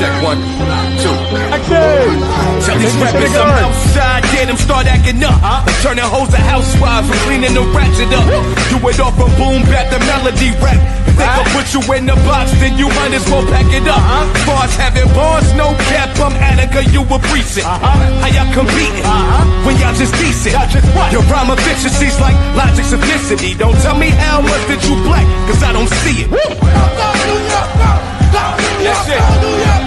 Check 1, 2. Action! Tell these rappers I'm outside, get them start acting up. Turning hoes to housewives and cleaning the ratchet up. Do it off a boom back the melody rap. If they can put you in the box, then you might as well pack it up. Bars having bars, no cap, I'm Attica, you a precinct. How y'all competing when y'all just decent? Your rhyme efficiency's like logic's simplicity. Don't tell me how much that you black, cause I don't see it. That's it.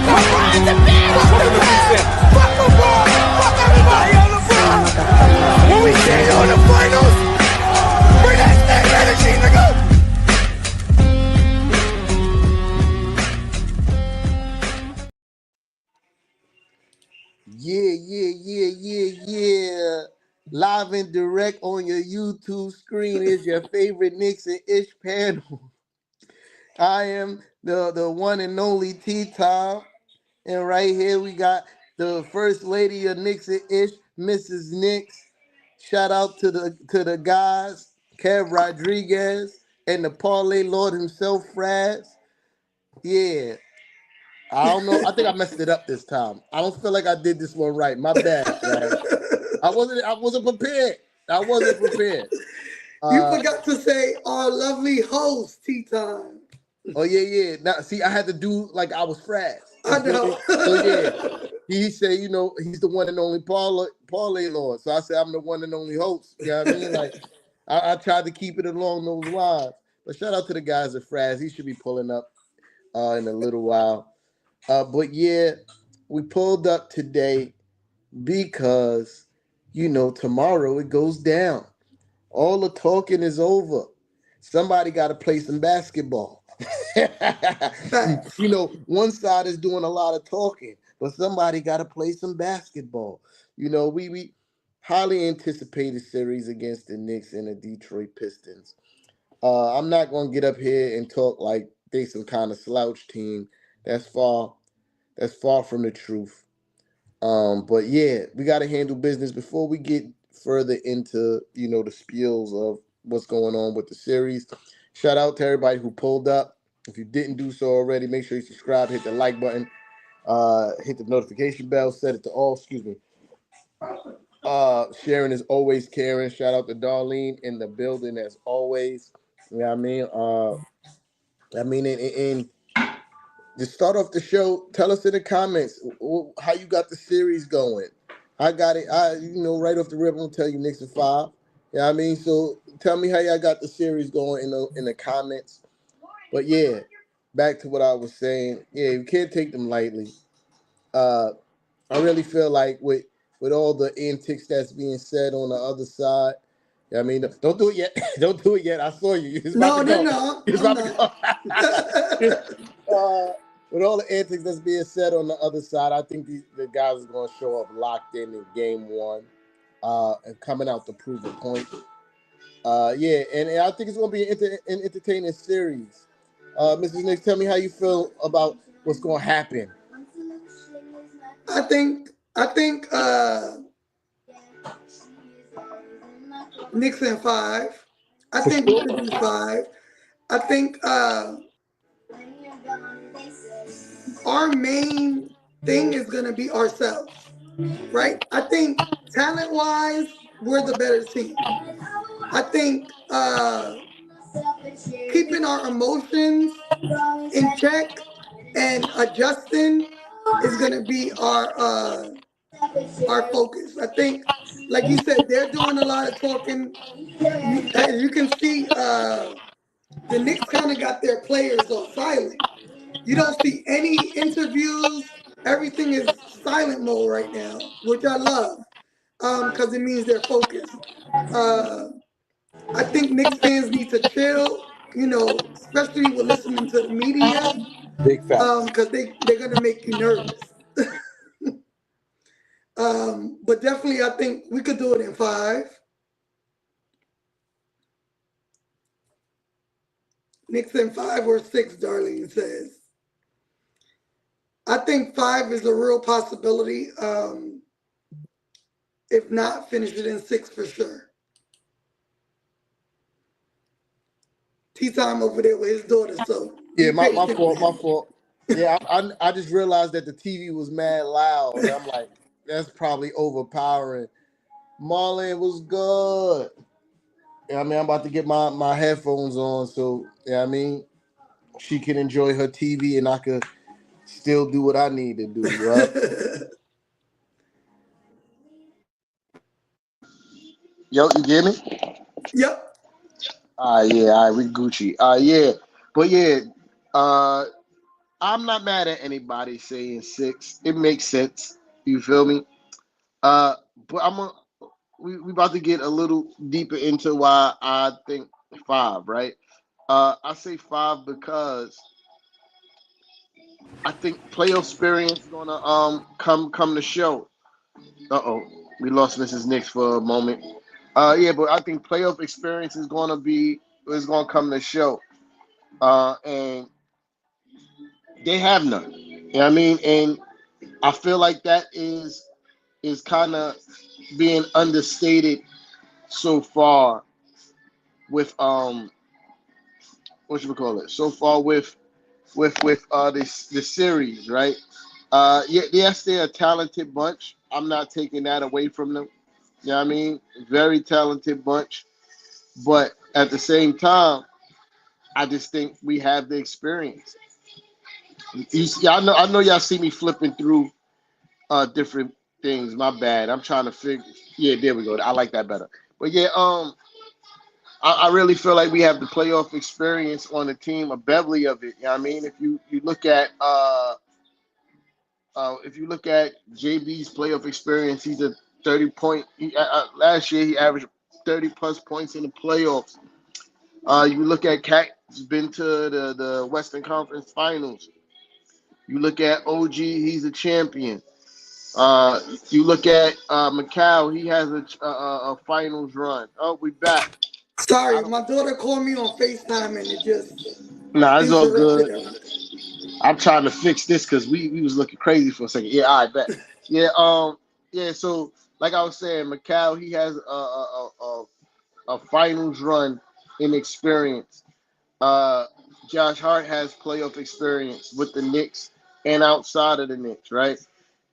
Welcome to precinct. Fuck the ball! Fuck everybody on the floor! When we see you in the finals, bring that same energy, nigga! Yeah. Live and direct on your YouTube screen is your favorite Knicks and Ish panel. I am the one and only T-Tom. And right here we got the first lady of Knicks and Ish, Mrs. Knicks. Shout out to the guys, Kev Rodriguez and the parlay lord himself, Fraz. Yeah. I don't know. I think I messed it up this time. I don't feel like I did this one right. My bad, Fraz. I wasn't prepared. You forgot to say our lovely host, T-Time. Oh, yeah. Now, see, I had to do like I was Fraz. I know. So, yeah. He said, he's the one and only parlay lord. So I said, I'm the one and only host. You know what I mean? Like, I tried to keep it along those lines. But shout out to the guys at Fraz. He should be pulling up in a little while. But, yeah, we pulled up today because, tomorrow it goes down. All the talking is over. Somebody got to play some basketball. One side is doing a lot of talking, but somebody got to play some basketball. We highly anticipated series against the Knicks and the Detroit Pistons. I'm not going to get up here and talk like they some kind of slouch team. That's far from the truth. But yeah, we got to handle business before we get further into, the spiels of what's going on with the series. Shout out to everybody who pulled up. If you didn't do so already, make sure you subscribe, hit the like button, hit the notification bell, set it to all, sharing is always caring. Shout out to Darlene in the building as always. You know what I mean? And to start off the show, tell us in the comments how you got the series going. I got it. Right off the rip, I'm gonna tell you Knicks in 5. You know what I mean? So tell me how y'all got the series going in the comments. But yeah, back to what I was saying. Yeah, you can't take them lightly. I really feel like with all the antics that's being said on the other side. I mean, don't do it yet. Don't do it yet. I saw you. No. With all the antics that's being said on the other side, I think the guys are going to show up locked in game 1 and coming out to prove a point. And I think it's going to be an entertaining series. Mrs. Knicks, tell me how you feel about what's going to happen. I think Knicks in 5. I think we could do 5. I think our main thing is going to be ourselves, right? I think talent-wise, we're the better team. I think keeping our emotions in check and adjusting is going to be our focus. I think, like you said, they're doing a lot of talking. As you can see, the Knicks kind of got their players on silent. You don't see any interviews. Everything is silent mode right now, which I love because it means they're focused. I think Knicks fans need to chill, especially with listening to the media. Big facts. Because they're going to make you nervous. But definitely, I think we could do it in 5. Knicks in 5 or 6, Darlene says. I think 5 is a real possibility. If not, finish it in 6 for sure. T-Time over there with his daughter, so yeah, my fault. Yeah, I just realized that the TV was mad loud. And I'm like, that's probably overpowering. Marlon was good. Yeah, I mean, I'm about to get my headphones on, so yeah, I mean, she can enjoy her TV and I could still do what I need to do. Right? Yo, you get me? Yep. Yeah, we Gucci. Yeah, but yeah, uh, I'm not mad at anybody saying 6. It makes sense. You feel me? Uh, but we about to get a little deeper into why I think 5. Right? I say 5 because I think playoff experience is gonna come to show. Uh-oh, we lost Mrs. Knicks for a moment. Yeah, but I think playoff experience is gonna come to show. And they have none. You know what I mean? And I feel like that is kind of being understated so far with what should we call it? So far with this series, right? Yeah, yes, they're a talented bunch. I'm not taking that away from them. You know what I mean? Very talented bunch. But at the same time, I just think we have the experience. You see, I know y'all see me flipping through different things. My bad. I'm trying to figure. Yeah, there we go. I like that better. But yeah, I really feel like we have the playoff experience on the team, a Beverly of it. You know what I mean? If you look at JB's playoff experience, he's a 30-point. Last year he averaged 30 plus points in the playoffs. You look at Cat, he's been to the Western Conference Finals. You look at OG, he's a champion. You look at Mikal, he has a finals run. Oh, we back. Sorry, my daughter called me on FaceTime and it just Nah, it's all interrupted good. everything. I'm trying to fix this because we was looking crazy for a second. Yeah, I bet. Yeah, yeah. So like I was saying, Mikal, he has a finals run in experience. Uh, Josh Hart has playoff experience with the Knicks and outside of the Knicks, right?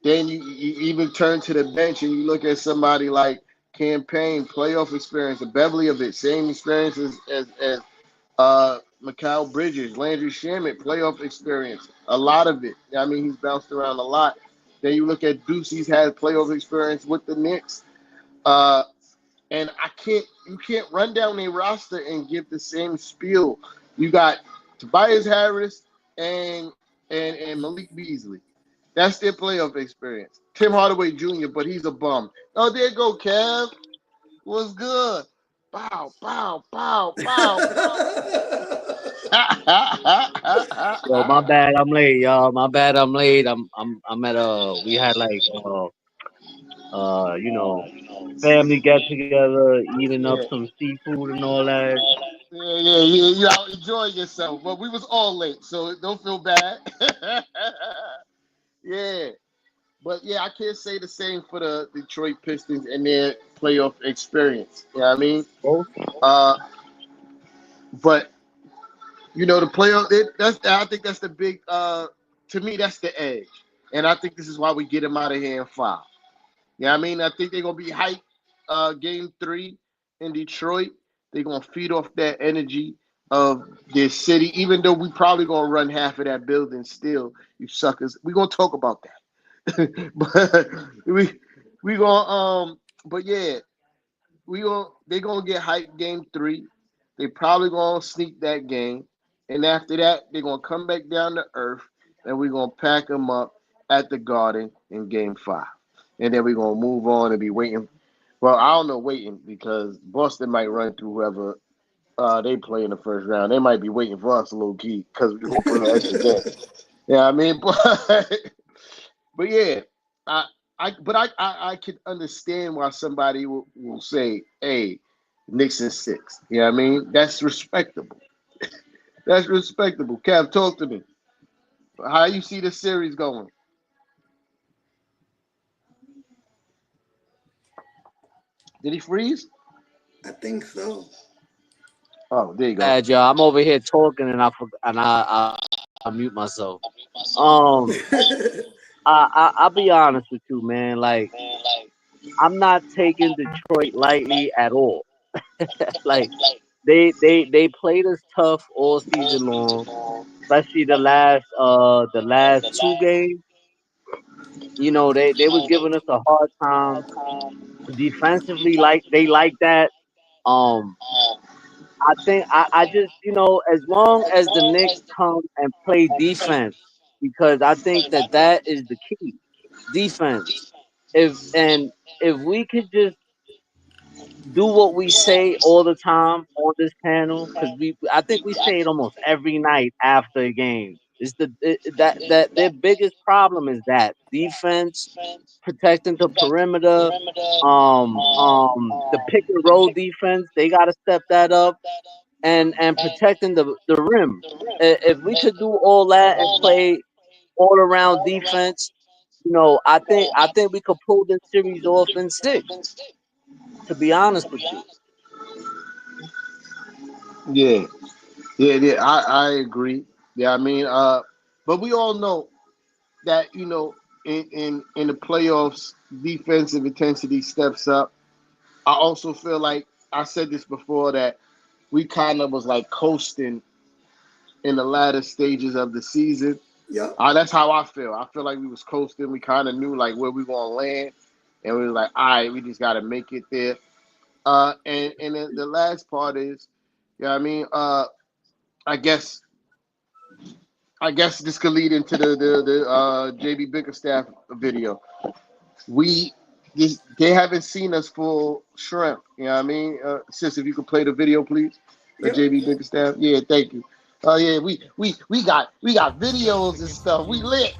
Then you even turn to the bench and you look at somebody like Campaign, playoff experience, the Beverly of it, same experience as Mikal Bridges, Landry Shamet, playoff experience, a lot of it. I mean, he's bounced around a lot. Then you look at Deuce, he's had playoff experience with the Knicks. Uh, and you can't run down a roster and give the same spiel. You got Tobias Harris and and Malik Beasley. That's their playoff experience. Tim Hardaway Jr., but he's a bum. Oh, there you go, Kev. What's good? Bow, bow, bow, bow, Yo, my bow. bad, I'm late, y'all. My bad, I'm late. I'm at we had like family get together, eating up Yeah. some seafood and all that. Yeah. You out enjoying yourself. But we was all late, so don't feel bad. Yeah. But yeah, I can't say the same for the Detroit Pistons and their playoff experience. You know what I mean? Both. Uh, but the playoff. I think that's the big. To me, that's the edge, and I think this is why we get them out of here in 5. Yeah, I mean, I think they're gonna be hyped. Game 3 in Detroit, they're gonna feed off that energy of their city. Even though we probably gonna run half of that building still, you suckers. We gonna talk about that. But we gonna But yeah, they gonna get hyped game 3. They probably gonna sneak that game, and after that, they're gonna come back down to earth, and we're gonna pack them up at the Garden in game 5, and then we're gonna move on and be waiting. Well, I don't know waiting because Boston might run through whoever they play in the first round. They might be waiting for us low key because we're gonna put an extra game. Yeah, I mean, but yeah, I I can understand why somebody will say, "Hey, Knicks in 6." You know what I mean? That's respectable. That's respectable. Kev, talk to me. How you see the series going? Did he freeze? I think so. Oh, there you go. Bad, y'all. I'm over here talking and I mute myself. Um, I'll be honest with you, man. Like, I'm not taking Detroit lightly at all. Like, they played us tough all season long, especially the last two games. They was giving us a hard time defensively. Like they like that. Um, I think I just as long as the Knicks come and play defense, because I think that is the key defense. If we could just do what we say all the time on this panel, because I think we say it almost every night after a game. It's that their biggest problem is that defense, protecting the perimeter, the pick and roll defense. They got to step that up, and protecting the rim. If we could do all that and play all around defense, I think we could pull this series off in six. To be honest with you. Yeah, yeah. I agree. Yeah, I mean, but we all know that in the playoffs, defensive intensity steps up. I also feel like I said this before that we kind of was like coasting in the latter stages of the season. Yep. That's how I feel. I feel like we was coasting. We kind of knew like where we gonna land, and we were like, all right, we just got to make it there. And then the last part is, yeah, I mean, I guess I guess this could lead into the JB Bickerstaff video. We they haven't seen us full shrimp. You know what I mean? Sis, if you could play the video, please. Yep. JB Bickerstaff. Yeah, thank you. Oh yeah, we got videos and stuff. We lit.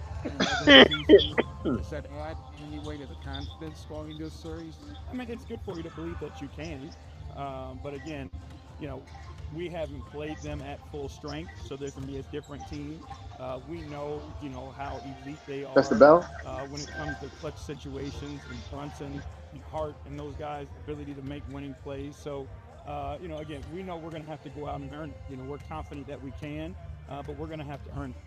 Does that add in any way to the confidence going into a series? I mean, it's good for you to believe that you can. But again, you know, we haven't played them at full strength, so there's going to be a different team. We know, how elite they That's the are bell. when it comes to clutch situations and Brunson and Hart and those guys' ability to make winning plays. So, again, we know we're going to have to go out and earn it. We're confident that we can, but we're going to have to earn it.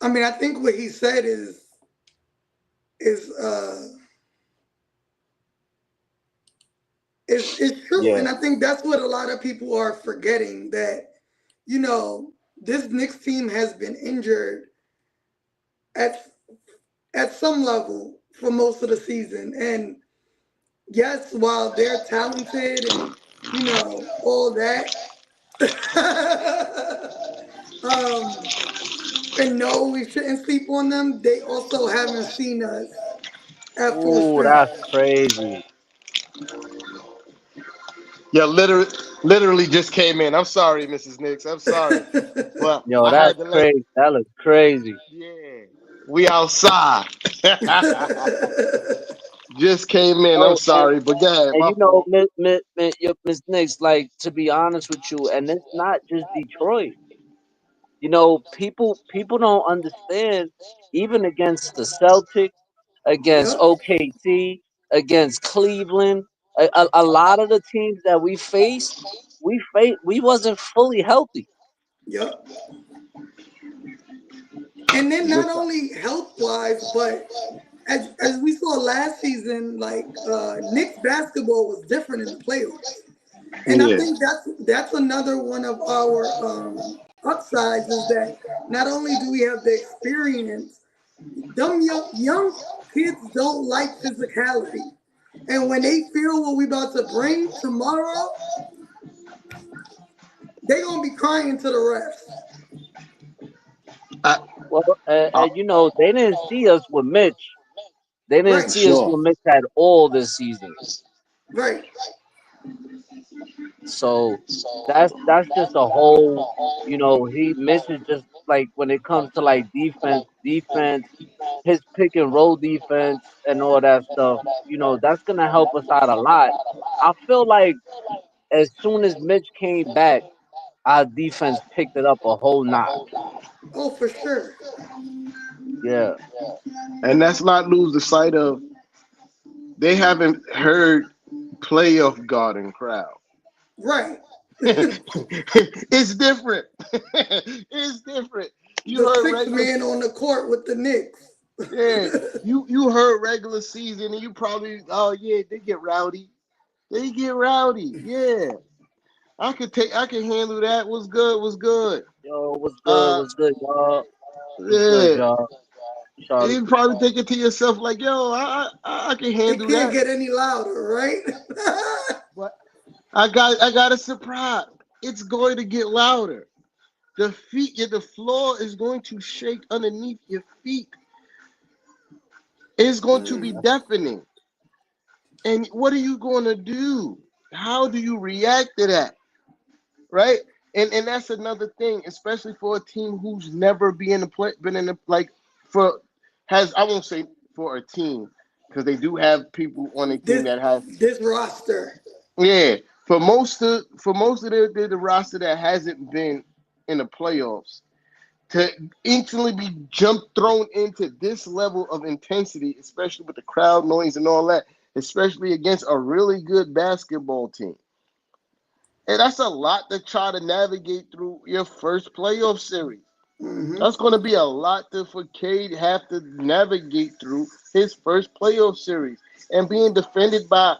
I mean, I think what he said is is true, Yeah, and I think that's what a lot of people are forgetting, that this Knicks team has been injured at some level for most of the season, and yes, while they're talented and all that, um, and no, we shouldn't sleep on them. They also haven't seen us at full ooh, strength. that's crazy. Yeah, literally just came in. I'm sorry, Mrs. Nix. I'm sorry, but Yo, I that's had to let. crazy. That looks crazy. Yeah, we outside. Just came in. I'm Oh, sorry, but go ahead. and My fault. Miss Nix, like, to be honest with you, and it's not just Detroit. People don't understand. Even against the Celtics, against Yep, OKC, against Cleveland, a lot of the teams that we wasn't fully healthy. yep. And then not Just only health wise, but as we saw last season, like Knicks basketball was different in the playoffs. And I yeah. think that's another one of our upsides, is that not only do we have the experience, them young kids don't like physicality. And when they feel what we about to bring tomorrow, they gonna be crying to the refs. I, Well, I, they didn't see us with Mitch. They didn't for Right, see us sure. with Mitch at all this season. right. So that's just a whole. Mitch is just like, when it comes to like defense, his pick and roll defense and all that stuff. That's gonna help us out a lot. I feel like as soon as Mitch came back, our defense picked it up a whole notch. Oh, for sure. Yeah, And let's not lose the sight of they haven't heard playoff garden crowd. Right. It's different. It's different. You The heard sixth regular, man on the court with the Knicks. yeah. You heard regular season, and you probably, oh yeah, they get rowdy. They get rowdy. Yeah, I can handle that. What's good? What's good? Yo, what's good? Uh, What's good, y'all? What's good, yeah. y'all? Charlotte. You probably think it to yourself like, yo, I can It handle can't that. get any louder, right? But I got a surprise. It's going to get louder. The floor is going to shake underneath your feet. It's going to be deafening. And what are you going to do? How do you react to that? Right? And that's another thing, especially for a team who's never been in the like for has I won't say for a team because they do have people on the team this that have this roster. yeah for most of the roster that hasn't been in the playoffs to instantly be thrown into this level of intensity, especially with the crowd noise and all that, especially against a really good basketball team. And that's a lot to try to navigate through your first playoff series. Hmm. That's going to be a lot for Cade have to navigate through his first playoff series and being defended by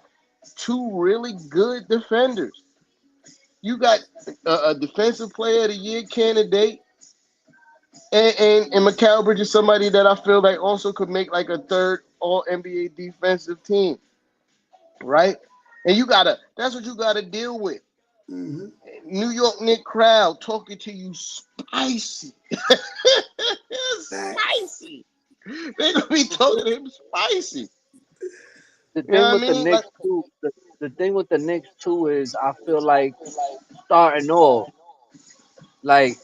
two really good defenders. You got a defensive player of the year candidate and Mikal Bridges is somebody that I feel like also could make like a third all NBA defensive team, right? And that's what you gotta deal with. Hmm. New York Knicks crowd talking to you spicy. Facts. Spicy. They're gonna be talking to him spicy. The You know thing what I with the mean? Like, Knicks too, the thing with the Knicks too is I feel like starting off like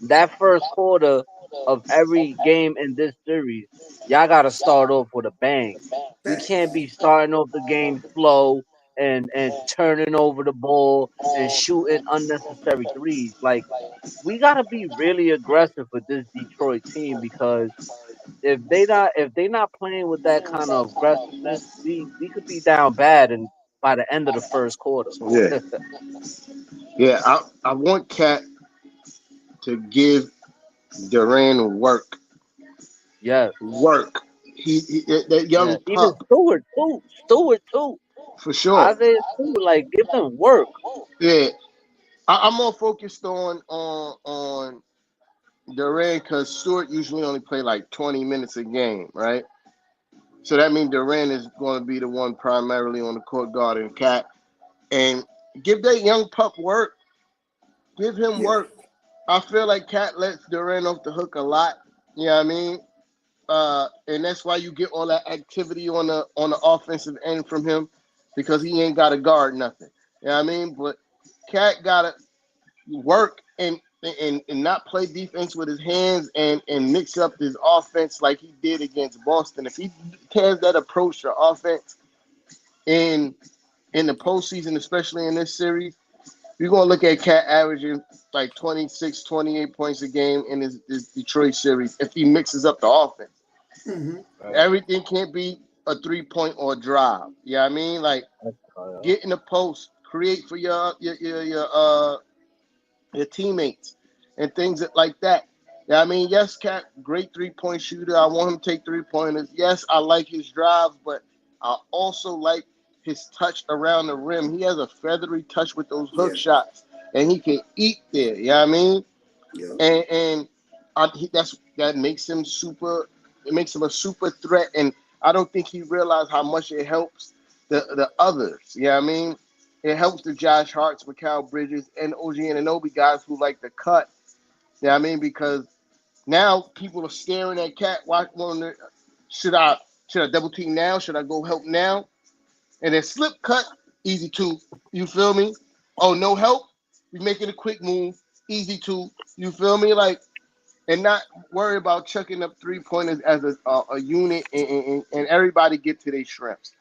that first quarter of every game in this series, y'all gotta start off with a bang. We can't Facts. be starting off the game slow and turning over the ball and shooting unnecessary threes. Like we gotta be really aggressive with this Detroit team because if they not playing with that kind of aggressiveness, we could be down bad and by the end of the first quarter. yeah, yeah. I want Cat to give Duran Yes, work. That yeah. young Even pup Stewart too. Stewart too. for sure. Isaiah Stewart, like give them work. Yeah, I'm more focused on Durant because Stewart usually only play like 20 minutes a game, right? So that means Durant is going to be the one primarily on the court guarding Cat and give that young pup work. Give him Yeah. work. I feel like Cat lets Durant off the hook a lot. You know what I mean? And that's why you get all that activity on the offensive end from him because he ain't got to guard nothing. You know what I mean? But Cat gotta work and not play defense with his hands and mix up his offense like he did against Boston. If he has that approach to offense in in the postseason, especially in this series, you're gonna look at Cat averaging like 26, 28 points a game in this Detroit series if he mixes up the offense. Hmm. Right. Everything can't be a 3 point or drive. You know what I mean? Like get in the post, create for your teammates and things like that. Yeah, I mean, yes, Cat, great 3 point shooter. I want him to take 3 pointers. Yes, I like his drives, but I also like his touch around the rim. He has a feathery touch with those hook Yeah. shots, and he can eat there. You know what I mean? Yep. And that makes him super. It makes him a super threat, and I don't think he realized how much it helps the others. You know what I mean? It helps the Josh Harts, Mikal Bridges, and OG Anunoby guys who like to cut. You know what I mean? Because now people are staring at Cat. Wondering, should I should I double team now? Should I go help now? And then slip cut, easy two. You feel me? Oh, no help. We making a quick move, easy two. You feel me? Like and not worry about chucking up 3 pointers as a unit and everybody get to their shrimps.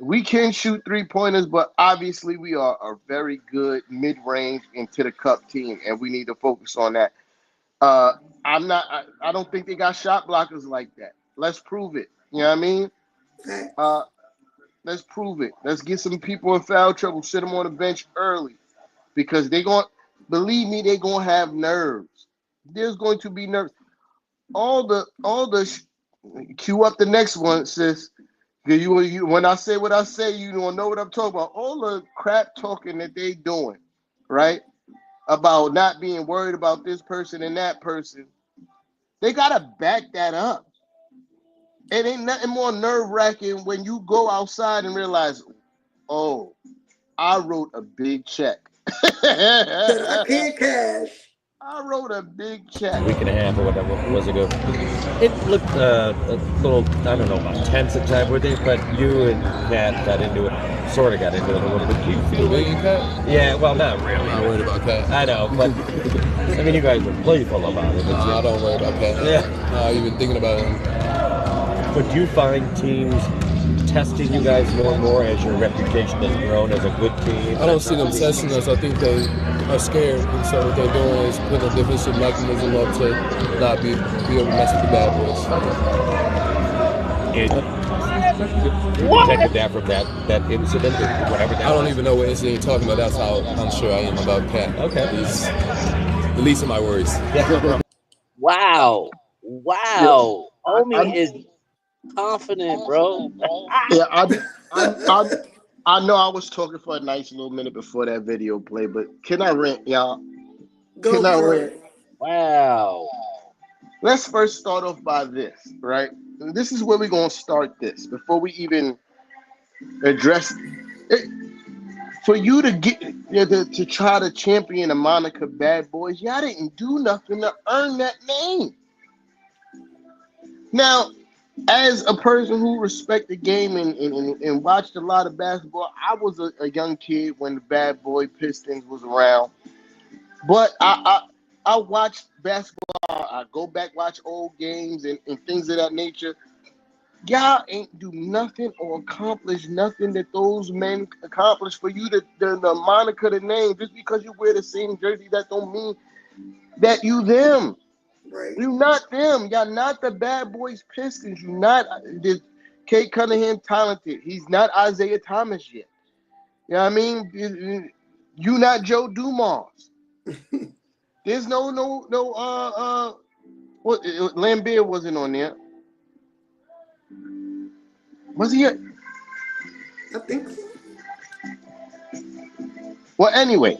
We can shoot 3 pointers, but obviously we are a very good mid range into the cup team, and we need to focus on that. Uh, I'm not. I don't think they got shot blockers like that. Let's prove it. You know what I mean? Facts. Uh, let's prove it. Let's get some people in foul trouble. Sit them on the bench early. because they going believe me, they're gonna have nerves. There's going to be nerves. All the cue up the next one, sis. You when I say what I say, you don't know what I'm talking about. All the crap talking that they doing, right? About not being worried about this person and that person. They gotta back that up. It ain't nothing more nerve wracking when you go outside and realize, oh, I wrote a big check. That I can't cash. I wrote a big check. Week and a half or whatever was ago. It looked a little, I don't know about tense at times with it, but you and Kat got into it, sort of got into it a little bit. Do you feel Me and Kat? Yeah, well, not really. I'm not worried about Kat. I know, but I mean, you guys were playful about it. Nah, I don't worry about Kat. Yeah. Nah, even thinking about him. But do you find teams testing you guys more and more as your reputation has grown as a good team? I don't see them testing us. I think they are scared, and so what they're doing is putting a defensive mechanism up to not be able to mess with the bad boys. You protected that from that incident or whatever that I don't was? even know what incident you're talking about. That's how I'm sure I am about Kat. Okay. He's the least of my worries. Wow. Homie is confident, bro. Yeah, I know I was talking for a nice little minute before that video played, but can I rant, y'all? Go Can I for rant? it. Wow. Let's first start off by this, right? This is where we're gonna start this before we even address it. For you to get to try to champion the Monica Bad Boys, y'all didn't do nothing to earn that name. Now, as a person who respect the game and watched a lot of basketball, I was a young kid when the Bad Boy Pistons was around. But I watched basketball. I go back watch old games and things of that nature. Y'all ain't do nothing or accomplish nothing that those men accomplished for you to the moniker, the name. Just because you wear the same jersey, that don't mean that you them. Right. You not them. Y'all not the Bad Boys Pistons. You not the Kate Cunningham talented. He's not Isaiah Thomas yet. You know what I mean? You not Joe Dumars. There's no what Lambert wasn't on there. Was he? I think so. Well, anyway.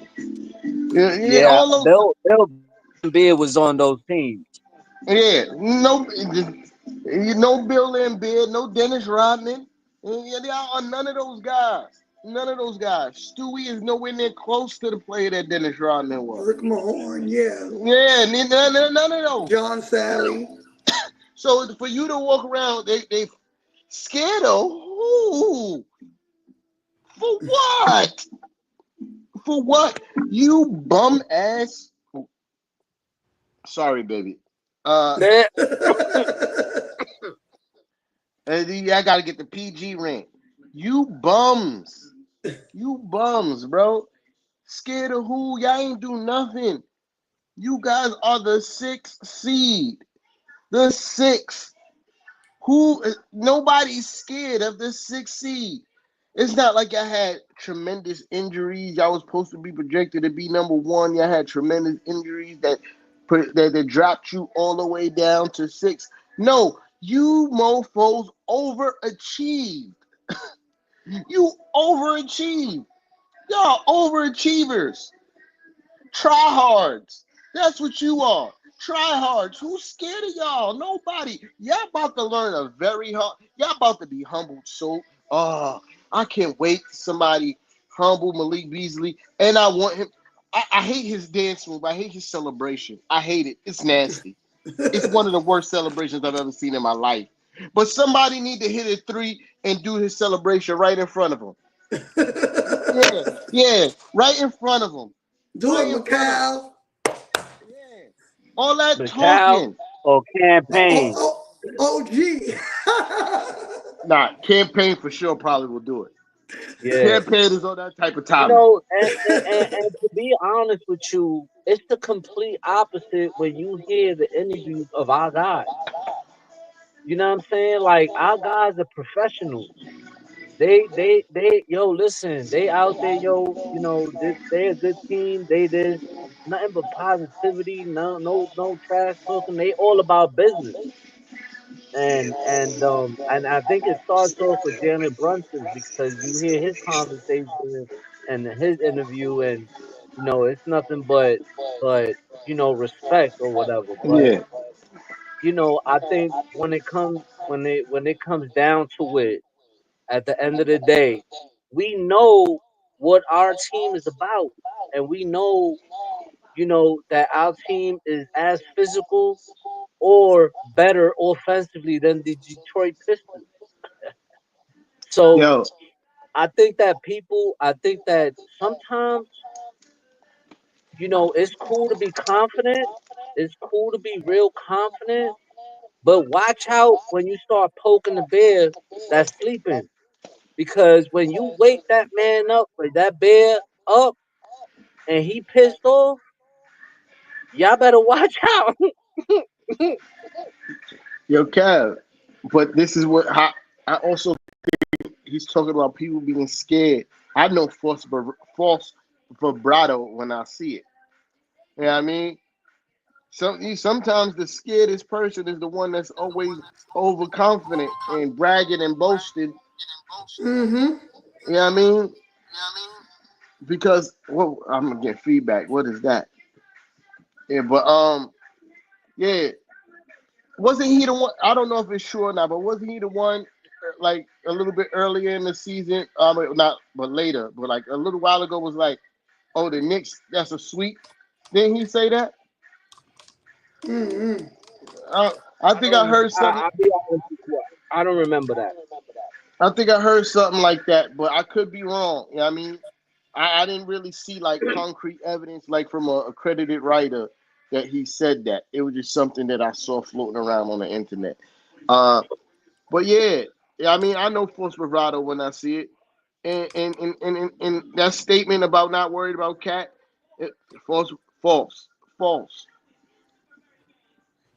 Yeah, All those, Bill Beard was on those teams. yeah, no Bill Lambert, no Dennis Rodman. Yeah, there are none of those guys. None of those guys. Stewie is nowhere near close to the player that Dennis Rodman was. Rick Mahorn, yeah. Yeah, none of those. John Sally. So for you to walk around, they scared of who? For what? For what? You bum ass. Sorry, baby. I gotta get the PG rant. You bums, bro. Scared of who? Y'all ain't do nothing. You guys are the 6th seed. The 6th. Who? Nobody's scared of the 6th seed. It's not like y'all had tremendous injuries. Y'all was supposed to be projected to be number 1. Y'all had tremendous injuries that dropped you all the way down to 6. No, you mofos overachieved. You overachieved. Y'all overachievers. Tryhards. That's what you are. Tryhards. Who's scared of y'all? Nobody. Y'all about to learn a very hard. Y'all about to be humbled. So, I can't wait for somebody humble Malik Beasley. And I want him. I hate his dance move. I hate his celebration. I hate it. It's nasty. It's one of the worst celebrations I've ever seen in my life. But somebody need to hit a 3 and do his celebration right in front of him. Yeah, right in front of him. Do right it, Mikal. Yeah. All that Mikal talking. or campaign. OG. Nah, campaign for sure probably will do it. Yeah. Campaign is on that type of time. You know, and to be honest with you, it's the complete opposite when you hear the interviews of our guys. You know what I'm saying? Like, our guys are professionals. yo, listen, they out there, yo, they a good team. They this nothing but positivity, no trash talking. They all about business. And I think it starts off with Jalen Brunson because you hear his conversation and his interview, and it's nothing but respect or whatever. But Yeah. I think when it comes down to it, at the end of the day, we know what our team is about, and we know that our team is as physical or better offensively than the Detroit Pistons. So Yo, I think that sometimes, it's cool to be confident. It's cool to be real confident, but watch out when you start poking the bear that's sleeping. Because when you wake that man up, or that bear up, and he pissed off, y'all better watch out. yo, Kev. But this is what I also he's talking about people being scared. I know false vibrato when I see it. You know what I mean? Sometimes the scaredest person is the one that's always overconfident and bragging and boasting. Mm-hmm. You know what I mean? Because well, I'm gonna get feedback. What is that? Yeah, but yeah, wasn't he the one? I don't know if it's true or not, but wasn't he the one like a little bit earlier in the season? Not, but later, but like a little while ago was like, oh, the Knicks, that's a sweep. Didn't he say that? Mm-hmm. Uh, I I think I don't. heard something. I'll be honest with you. I don't remember that. I think I heard something like that, but I could be wrong. You know what I mean? I didn't really see like concrete evidence, like from a accredited writer, that he said that. It was just something that I saw floating around on the internet. Uh, but yeah, yeah, I mean, I know false bravado when I see it, and that statement about not worried about cat, it, false, false, false.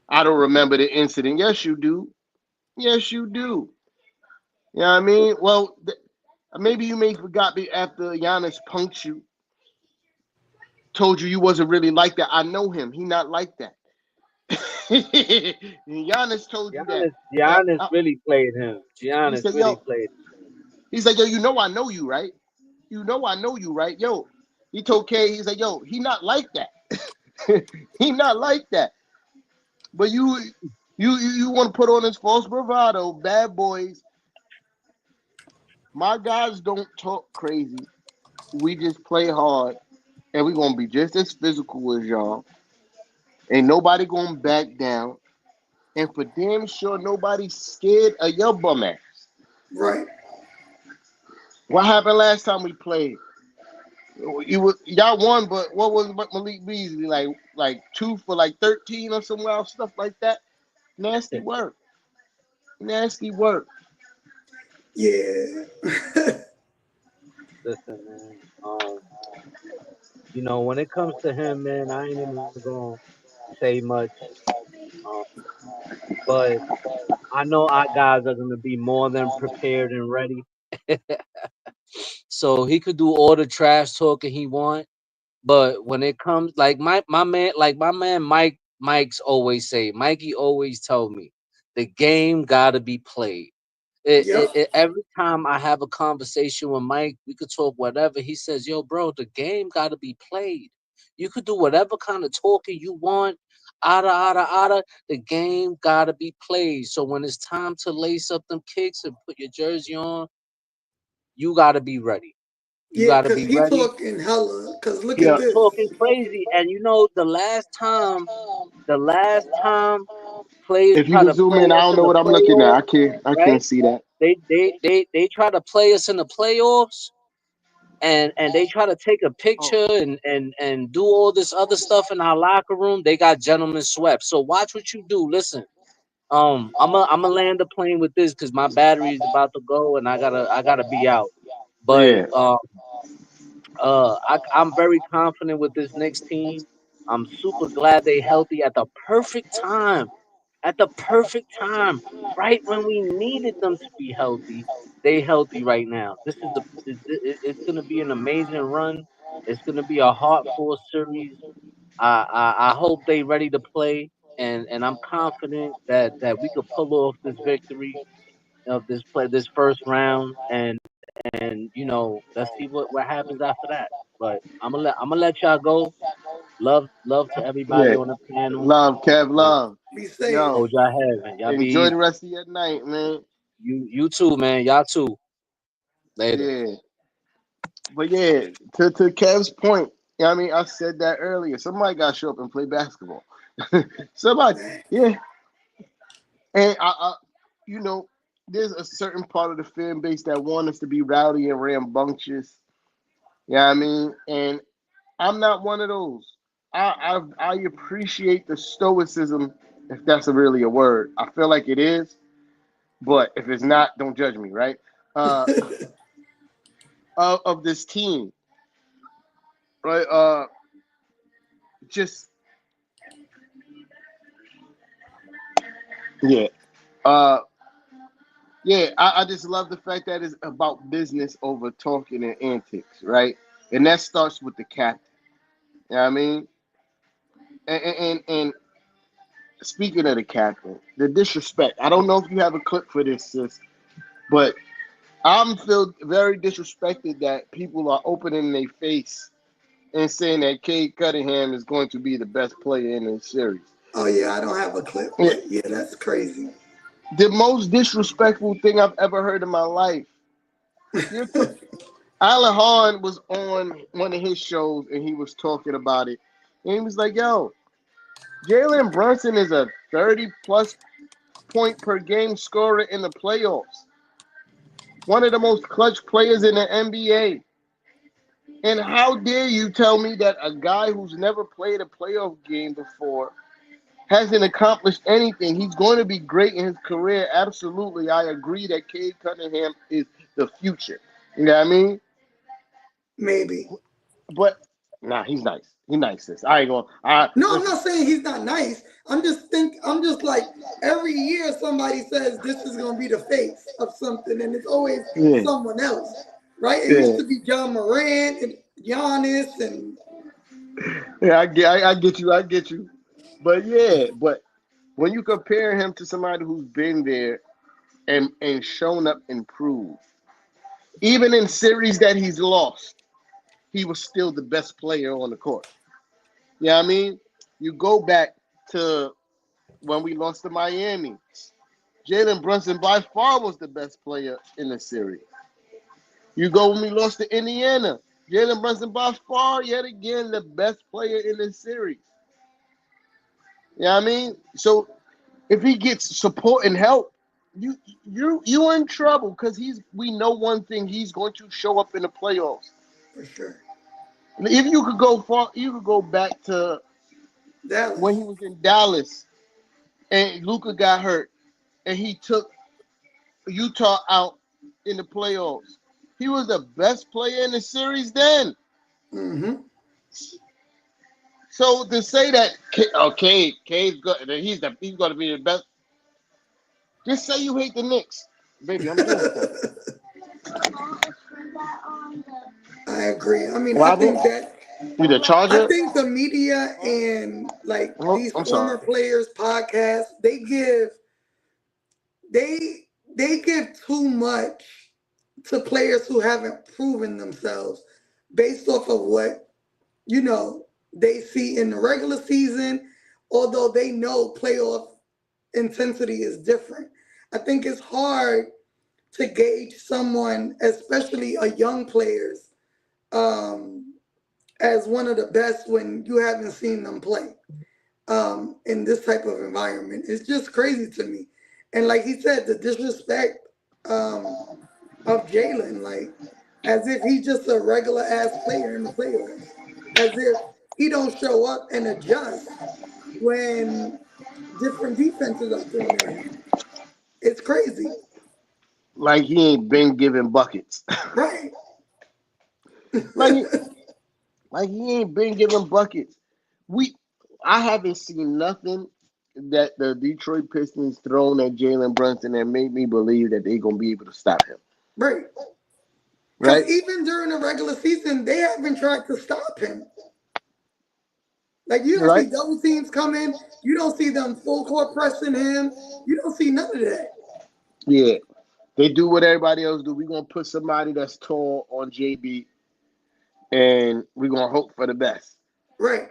I don't remember the incident. Yes, you do. Yes, you do. You know what I mean? Well, maybe you may forgot me after Giannis punked you, told you wasn't really like that. I know him. He not like that. Giannis told you that. Giannis really played him. He Giannis said, really "Yo," played he's like, "Yo, you know I know you, right? You know I know you, right? Yo." He told K, he's like, "Yo, he not like that. He not like that. But you want to put on this false bravado, bad boys. My guys don't talk crazy. We just play hard, and we gonna be just as physical as y'all. Ain't nobody gonna back down, and for damn sure nobody's scared of your bum ass. Right. What happened last time we played? Y'all won, but what was Malik Beasley like 2 for like 13 or some wild stuff like that? Nasty him. work, nasty work. Yeah. Listen, man. When it comes to him, man, I ain't even gonna say much. Um, but I know our guys are gonna be more than prepared and ready. So he could do all the trash talking he want. But when it comes, like my man Mike's always say, Mikey always told me, the game gotta be played. Yep. Every time I have a conversation with Mike, we could talk whatever. He says, "Yo, bro, the game gotta be played. You could do whatever kind of talking you want, ada. The game gotta be played. So when it's time to lace up them kicks and put your jersey on, you gotta be ready. You Yeah, gotta because be he ready." talking hella. Because look He at Yeah. this. talking crazy, and the last time players If you try can to zoom play in, I us don't in know the what I'm looking at. playoffs, I can't right? see that. They try to play us in the playoffs, and they try to take a Oh, picture and do all this other stuff in our locker room. They got gentlemen swept. So watch what you do. Listen, I'm a land the plane with this because my battery is about to go and I gotta be out. But yeah. I'm very confident with this next team. I'm super glad they healthy at the perfect time. at the perfect time, right when we needed them to be healthy. They healthy right now. It's gonna be an amazing run. It's gonna be a hardcore series. I hope they ready to play, and I'm confident that we could pull off this victory of this first round, and let's see what happens after that. But I'm gonna let y'all go. Love to everybody Yeah. on the panel. Love, Kev, And love. Be safe. Yo, hold y'all head, man. Y'all be enjoy the easy. rest of your night, man. You too, man. Y'all too. Later. Yeah. But yeah, to Kev's point, you know what I mean, I said that earlier. Somebody got to show up and play basketball. Somebody, yeah. And you know, there's a certain part of the fan base that want us to be rowdy and rambunctious. You know what I mean? And I'm not one of those. I appreciate the stoicism, if that's really a word. I feel like it is, but if it's not, don't judge me, right? Uh, of this team, right? Just yeah. Uh, yeah. I just love the fact that it's about business over talking and antics, right? And that starts with the captain. You know what I mean? And speaking of the captain, the disrespect. I don't know if you have a clip for this, sis, but I'm feel very disrespected that people are opening their face and saying that Cade Cunningham is going to be the best player in this series. Oh yeah, I don't have a clip, Yeah, but yeah, that's crazy. the most disrespectful thing I've ever heard in my life. You're Alan Hahn was on one of his shows and he was talking about it. And he was like, yo, Jalen Brunson is a 30 plus point per game scorer in the playoffs. One of the most clutch players in the NBA. And how dare you tell me that a guy who's never played a playoff game before hasn't accomplished anything? He's going to be great in his career. Absolutely. I agree that Cade Cunningham is the future. You know what I mean? Maybe. But nah, he's nice. He's nice, sis. I ain't gonna I No, I'm listen. not saying he's not nice. I'm just like every year somebody says this is gonna be the face of something, and it's always Yeah, someone else, right? It used yeah. to be John Morant and Giannis, and Yeah, I get you. But yeah, but when you compare him to somebody who's been there and shown up and proved, even in series that he's lost, he was still the best player on the court. Yeah, I mean, you go back to when we lost to Miami. Jalen Brunson by far was the best player in the series. You go when we lost to Indiana. Jalen Brunson by far, yet again, the best player in the series. You know what I mean? So if he gets support and help, you're in trouble because we know one thing, he's going to show up in the playoffs. for sure, If you could go far, you could go back to when he Dallas. was in Dallas and Luka got hurt and he took Utah out in the playoffs. He was the best player in the series then. Mm-hmm. So to say that, okay, Cade's good, he's going to be the best. Just say you hate the Knicks, baby. I'm doing stuff. I agree. I mean, What happened? You the I charger? think the media and like Oh, these I'm former sorry. players podcasts, they they give too much to players who haven't proven themselves based off of what they see in the regular season, although they know playoff intensity is different. I think it's hard to gauge someone, especially a young players, um, as one of the best when you haven't seen them play in this type of environment. It's just crazy to me. And like he said, the disrespect um, of Jalen, like as if he's just a regular ass player in the playoffs, as if he don't show up and adjust when different defenses are thrown at him. It's crazy, Like he ain't been giving buckets. right? like he, like he ain't been giving buckets. We, I haven't seen nothing that the Detroit Pistons thrown at Jalen Brunson that made me believe that they're gonna be able to stop him. Right. Right? Because even during the regular season, they haven't tried to stop him. Like, you don't see Right? double teams coming. You don't see them full court pressing him. You don't see none of that. Yeah. They do what everybody else do. We're gonna put somebody that's tall on JB, and we're gonna hope for the best. Right.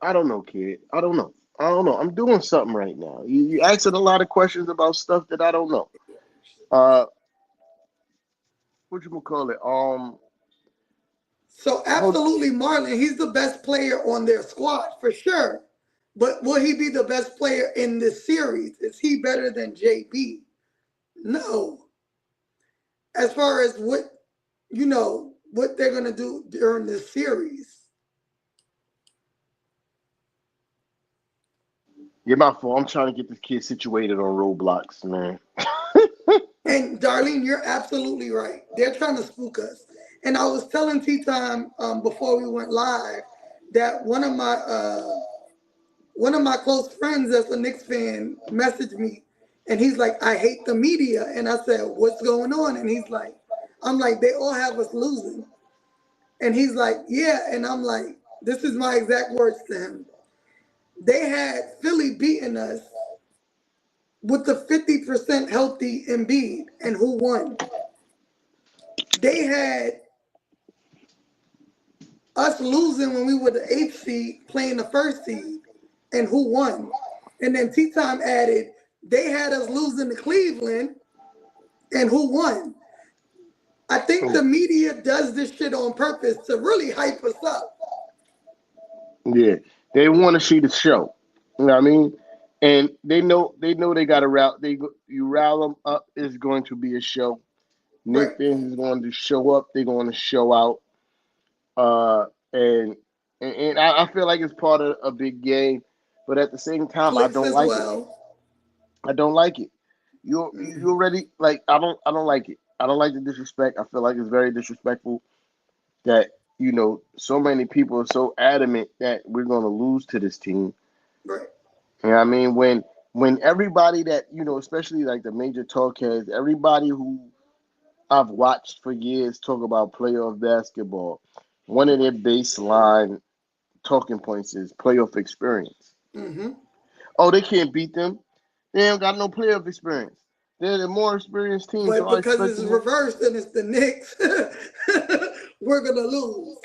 I don't know, kid. I don't know. I'm doing something right now. You asking a lot of questions about stuff that I don't know. What you gonna call it? So absolutely, Marlon, he's the best player on their squad for sure. But will he be the best player in this series? Is he better than JB? No. As far as what they're gonna do during this series. Yeah, my fault. I'm trying to get this kid situated on Roblox, man. And Darlene, you're absolutely right. They're trying to spook us. And I was telling T-Time before we went live that one of my close friends that's a Knicks fan messaged me, and he's like, "I hate the media." And I said, "What's going on?" And he's like, "I'm like, they all have us losing." And he's like, "Yeah." And I'm like, this is my exact words to him. They had Philly beating us with the 50% healthy Embiid, and who won? They had us losing when we were the 8th seed playing the 1st seed, and who won? And then T-Time added, they had us losing to Cleveland, and who won? I think the media does this shit on purpose to really hype us up. Yeah, they want to see the show. You know what I mean? And they know they got to route. You rile them up. It's going to be a show. Nick Right. fans is going to show up. They're going to show out. And I feel like it's part of a big game, but at the same time, I Clicks don't as like well. it. I don't like it. You already like I don't like it. I don't like the disrespect. I feel like it's very disrespectful that so many people are so adamant that we're going to lose to this team. Right. You know what I mean? When everybody that especially like the major talk heads, everybody who I've watched for years talk about playoff basketball, one of their baseline talking points is playoff experience. Mm-hmm. Oh, they can't beat them. They ain't got no playoff experience. They're the more experienced team, so But I because expect it's them. reversed and it's the Knicks, we're going to lose.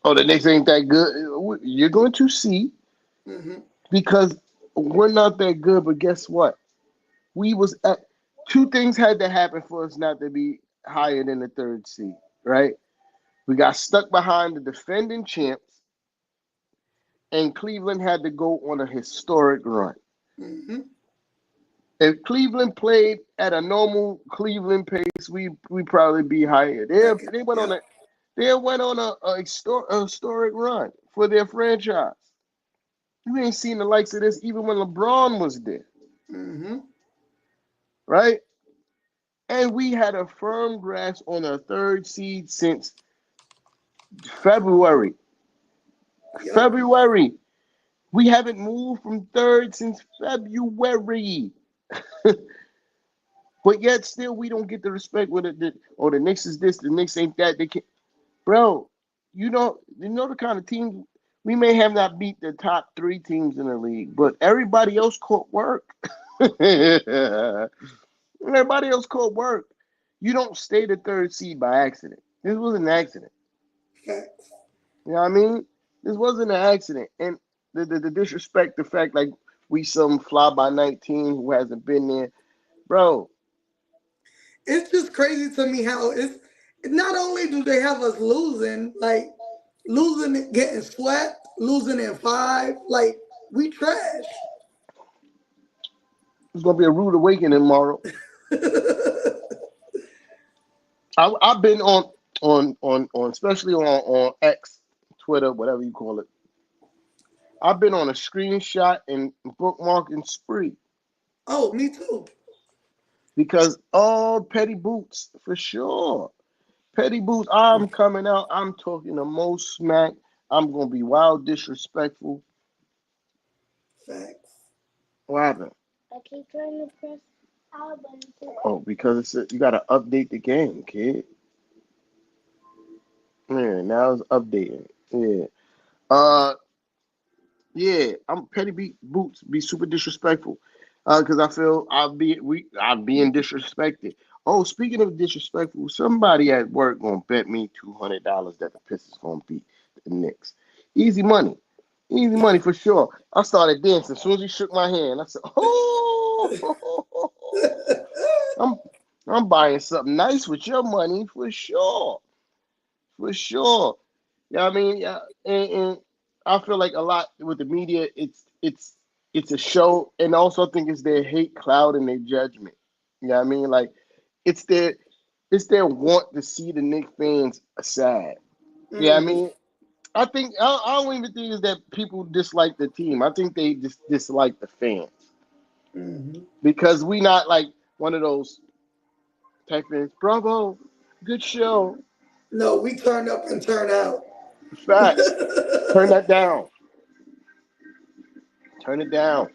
Oh, the Knicks ain't that good. You're going to see Mm-hmm. because we're not that good. But guess what? We was at two things had to happen for us not to be higher than the 3rd seed, right? We got stuck behind the defending champs, and Cleveland had to go on a historic run. Mm-hmm. If Cleveland played at a normal Cleveland pace, we probably be higher. They went on a historic run for their franchise. You ain't seen the likes of this even when LeBron was there, Mm-hmm. right? And we had a firm grasp on a 3rd seed since February. Yep. February. We haven't moved from 3rd since February. But yet still we don't get the respect with it. The Knicks is this, the Knicks ain't that. They can't. Bro, you know the kind of team we may have not beat the top 3 teams in the league, but everybody else caught work. Everybody else caught work. You don't stay the 3rd seed by accident. This was an accident. Facts. You know what I mean? This wasn't an accident. And the disrespect, the fact like we some fly by night team who hasn't been there. Bro. It's just crazy to me how it's not only do they have us losing, like losing it, getting swept, losing in 5, like we trash. It's gonna be a rude awakening tomorrow. I've been on especially on X, Twitter, whatever you call it. I've been on a screenshot and bookmarking spree. Oh, me too. Because petty boots for sure. Petty boots. I'm coming out. I'm talking the most smack. I'm gonna be wild disrespectful. Facts. What happened? I keep trying to press album. Oh, because you gotta update the game, kid. Yeah, now it's updating. Yeah. Yeah, I'm petty boots be super disrespectful. Because I feel I'm being disrespected. Oh, speaking of disrespectful, somebody at work gonna bet me $200 that the Pistons gonna beat the Knicks. Easy money. Easy money for sure. I started dancing as soon as he shook my hand. I said, "Oh, I'm I'm buying something nice with your money for sure, for sure." Yeah, I mean, yeah, and I feel like a lot with the media, it's a show, and also I think it's their hate cloud and their judgment. You know what I mean? Like it's their want to see the Knicks fans sad. Yeah, I mean, I don't even think it's that people dislike the team. I think they just dislike the fans because we not like one of those type fans. Bravo, good show. No, we turn up and turn out. Facts. Turn that down. Turn it down.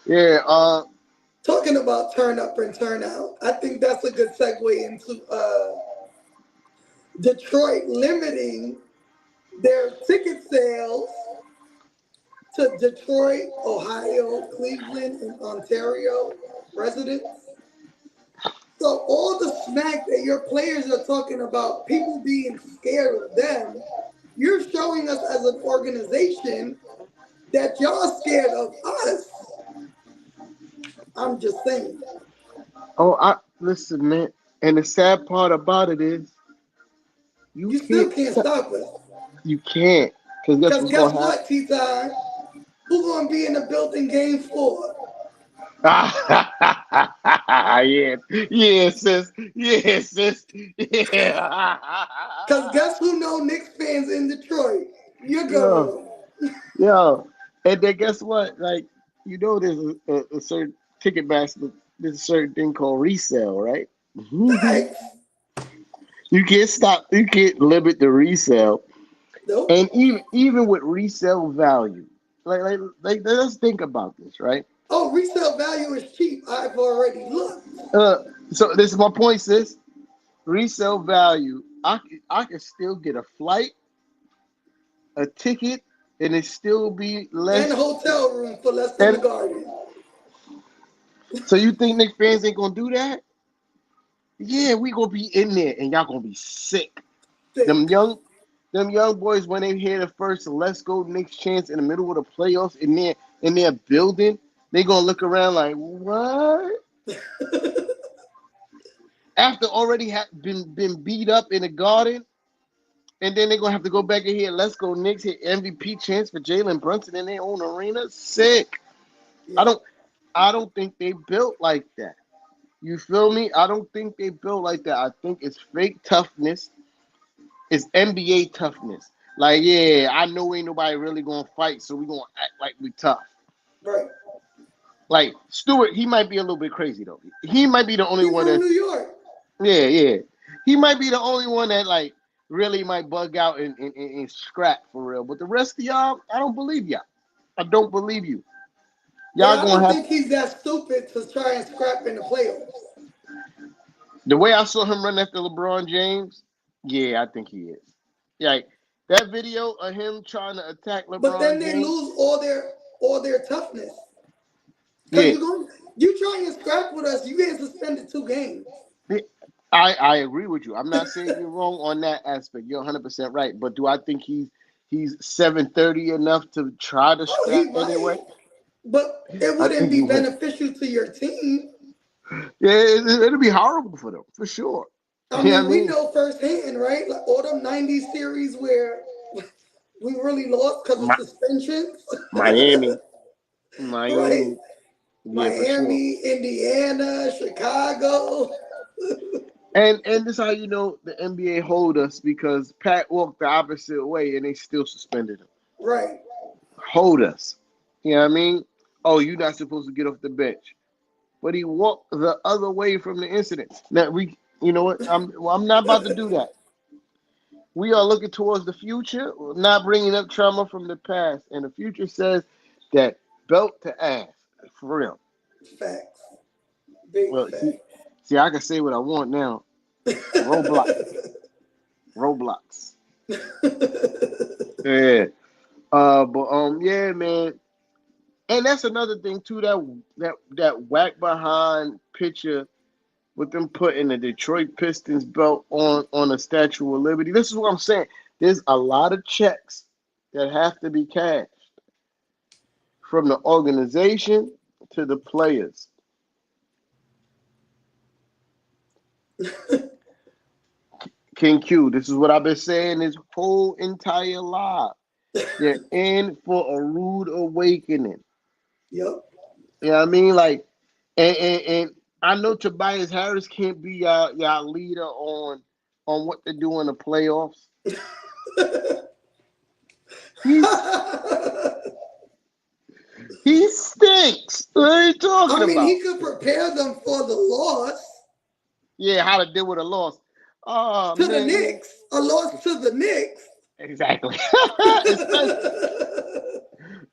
Yeah. Talking about turn up and turn out, I think that's a good segue into Detroit limiting their ticket sales to Detroit, Ohio, Cleveland, and Ontario residents. So all the smack that your players are talking about, people being scared of them, you're showing us as an organization that y'all scared of us. I'm just saying. Oh, listen, man. And the sad part about it is, you still can't stop us. You can't, because guess what, T-Time? Who's gonna be in the building game 4? Yeah, sis. Yeah, sis. Yeah. Because guess who know Knicks fans in Detroit? Your girl. Yo. And then guess what? Like, there's a certain ticket basket. There's a certain thing called resale, right? Thanks. You can't stop. You can't limit the resale. Nope. And even with resale value, like let's think about this, right? Oh, resale value is cheap. I've already looked. So this is my point, sis. Resale value. I can still get a flight, a ticket, and it still be less. And a hotel room for less than the Garden. So you think Knicks fans ain't gonna do that? Yeah, we gonna be in there, and y'all gonna be sick. Them young boys, when they hear the first "Let's Go Knicks" chants in the middle of the playoffs in their building, they gonna look around like, what? After already been beat up in the Garden, and then they're gonna have to go back and hear "Let's Go Knicks," hit MVP chants for Jalen Brunson in their own arena. Sick. Yeah. I don't think they built like that. You feel me? I don't think they built like that. I think it's fake toughness. It's NBA toughness. Like, yeah, I know ain't nobody really gonna fight, so we gonna act like we tough. Right. Like Stewart, he might be a little bit crazy though. He might be the only one from New York. Yeah. He might be the only one that like really might bug out and scrap for real. But the rest of y'all, I don't believe y'all. I don't believe you. Y'all but I don't think he's that stupid to try and scrap in the playoffs. The way I saw him run after LeBron James, yeah, I think he is. Like that video of him trying to attack LeBron. But then they lose all their toughness. Yeah. You try and scrap with us, you get suspended 2 games. I agree with you. I'm not saying you're wrong on that aspect. You're 100% right. But do I think he's 730 enough to try to scrap anyway? But it wouldn't be beneficial to your team. Yeah, it'll be horrible for them, for sure. I mean, we know firsthand, right? Like all them 90s series where we really lost because of suspensions. Miami. Right. Yeah, Miami, sure. Indiana, Chicago. And this is how you know the NBA hold us, because Pat walked the opposite way and they still suspended him. Right. Hold us. You know what I mean? Oh, you're not supposed to get off the bench. But he walked the other way from the incident. Now you know what? I'm not about to do that. We are looking towards the future, not bringing up trauma from the past. And the future says that belt to ass, for real. Facts. Big Well, facts. see, I can say what I want now. Roblox, Roblox. Yeah. Yeah, man. And that's another thing too. That whack behind picture with them putting the Detroit Pistons belt on the Statue of Liberty. This is what I'm saying. There's a lot of checks that have to be cashed from the organization to the players. King Q, this is what I've been saying this whole entire life. They're in for a rude awakening. Yep. You know what I mean? Like, and I know Tobias Harris can't be y'all leader on what to do in the playoffs. He stinks. What are you talking about? He could prepare them for the loss. Yeah, how to deal with a loss. Oh, to man. the Knicks. A loss to the Knicks. Exactly.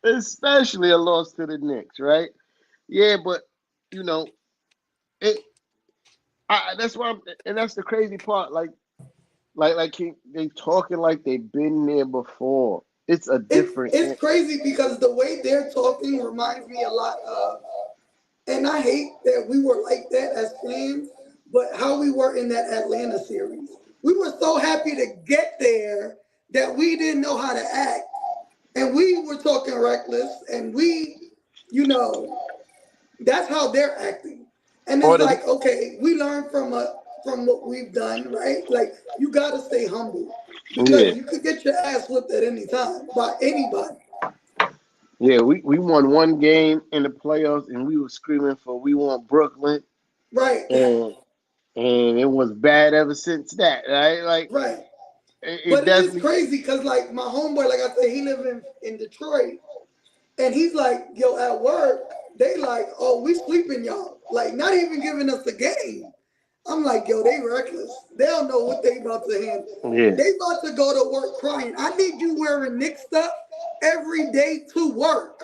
Especially a loss to the Knicks, right? Yeah, but you know, that's why, and that's the crazy part. Like they talking like they've been there before. It's a different. It's crazy because the way they're talking reminds me a lot of, and I hate that we were like that as fans, but how we were in that Atlanta series. We were so happy to get there that we didn't know how to act, and we were talking reckless, and we, that's how they're acting. And it's like, okay, we learn from what we've done, right? Like, you gotta stay humble because you could get your ass whipped at any time by anybody. Yeah, we won one game in the playoffs, and we were screaming for we want Brooklyn, right? And it was bad ever since that, right? Like, right. But it is crazy because, like, my homeboy, like I said, he lives in Detroit, and he's like, yo, at work, they like, oh, we sleeping y'all, like, not even giving us a game. I'm like, yo, they reckless. They don't know what they about to handle. Yeah. They about to go to work crying. I need you wearing Knicks stuff every day to work.